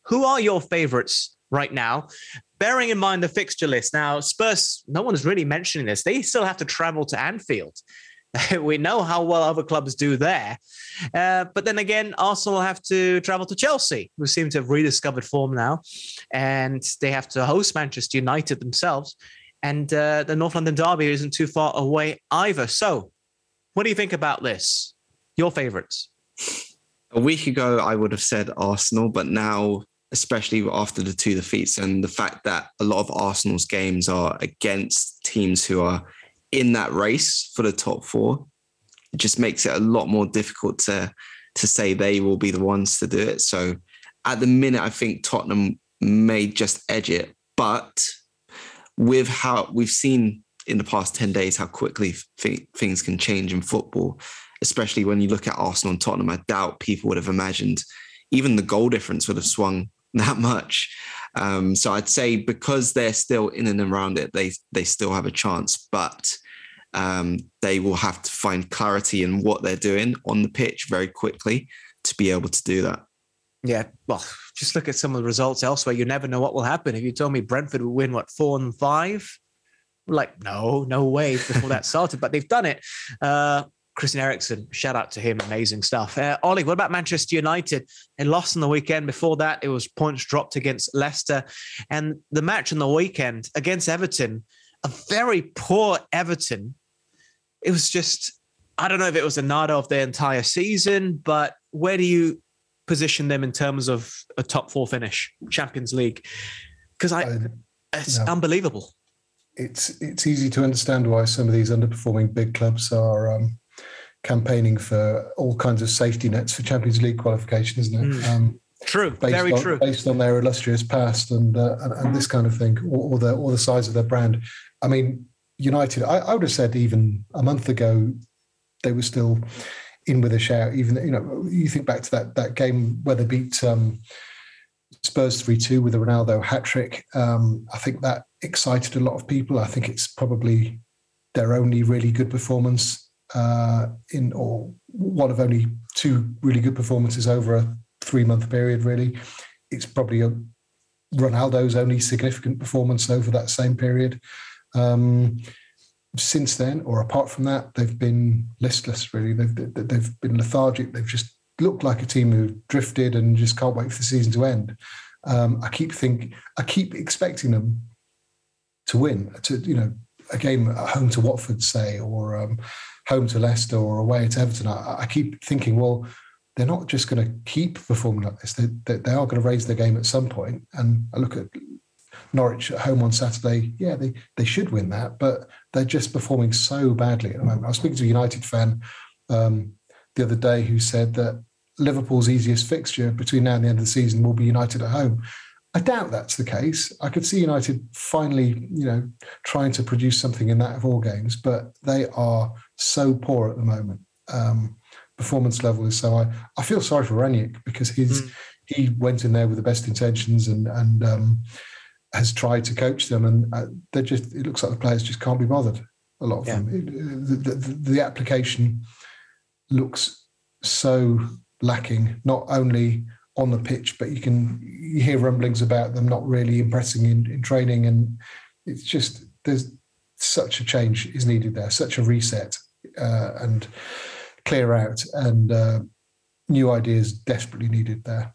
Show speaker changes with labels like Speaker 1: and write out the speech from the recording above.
Speaker 1: who are your favourites right now? Bearing in mind the fixture list. Now, Spurs, no one's really mentioning this. They still have to travel to Anfield. We know how well other clubs do there. But then again, Arsenal have to travel to Chelsea, who seem to have rediscovered form now. And they have to host Manchester United themselves. And the North London derby isn't too far away either. So what do you think about this? Your favourites?
Speaker 2: A week ago, I would have said Arsenal, but now, especially after the 2 defeats and the fact that a lot of Arsenal's games are against teams who are in that race for the top 4, it just makes it a lot more difficult to say they will be the ones to do it. So at the minute, I think Tottenham may just edge it. But with how we've seen in the past 10 days how quickly things can change in football, especially when you look at Arsenal and Tottenham, I doubt people would have imagined even the goal difference would have swung that much. So I'd say because they're still in and around it, they still have a chance, but they will have to find clarity in what they're doing on the pitch very quickly to be able to do that. Yeah,
Speaker 1: well, just look at some of the results elsewhere. You never know what will happen. If you told me Brentford would win, 4-5? Like, no way before that started, but they've done it. Christian Eriksen, shout out to him. Amazing stuff. Ollie, what about Manchester United? They lost on the weekend. Before that, it was points dropped against Leicester. And the match on the weekend against Everton, a very poor Everton. It was just, I don't know if it was a nada of their entire season, but where do you position them in terms of a top 4 finish, Champions League? Because it's unbelievable.
Speaker 3: It's easy to understand why some of these underperforming big clubs are campaigning for all kinds of safety nets for Champions League qualification, isn't it?
Speaker 1: True, very true.
Speaker 3: Based on their illustrious past and this kind of thing, or the size of their brand. I mean, United, I would have said even a month ago, they were still in with a shout. Even, you think back to that game where they beat Spurs 3-2 with a Ronaldo hat-trick. I think that excited a lot of people. I think it's probably their only really good performance or one of only 2 really good performances over a 3-month period, really. It's probably Ronaldo's only significant performance over that same period. Since then, or apart from that, they've been listless, really. They've been lethargic. They've just looked like a team who drifted and just can't wait for the season to end. I keep expecting them to win, a game at home to Watford, say, or home to Leicester or away at Everton. I keep thinking, well, they're not just going to keep performing like this. They are going to raise their game at some point. And I look at Norwich at home on Saturday. Yeah, they should win that, but they're just performing so badly at the moment. I was speaking to a United fan the other day who said that Liverpool's easiest fixture between now and the end of the season will be United at home. I doubt that's the case. I could see United finally, trying to produce something in that of all games, but they are so poor at the moment. Performance level is so high. I feel sorry for Ranić because he went in there with the best intentions and has tried to coach them, and it looks like the players just can't be bothered. A lot of them. The application looks so lacking, not only on the pitch, but you hear rumblings about them not really impressing in training, and it's just there's such a change is needed there, such a reset and clear out, and new ideas desperately needed there.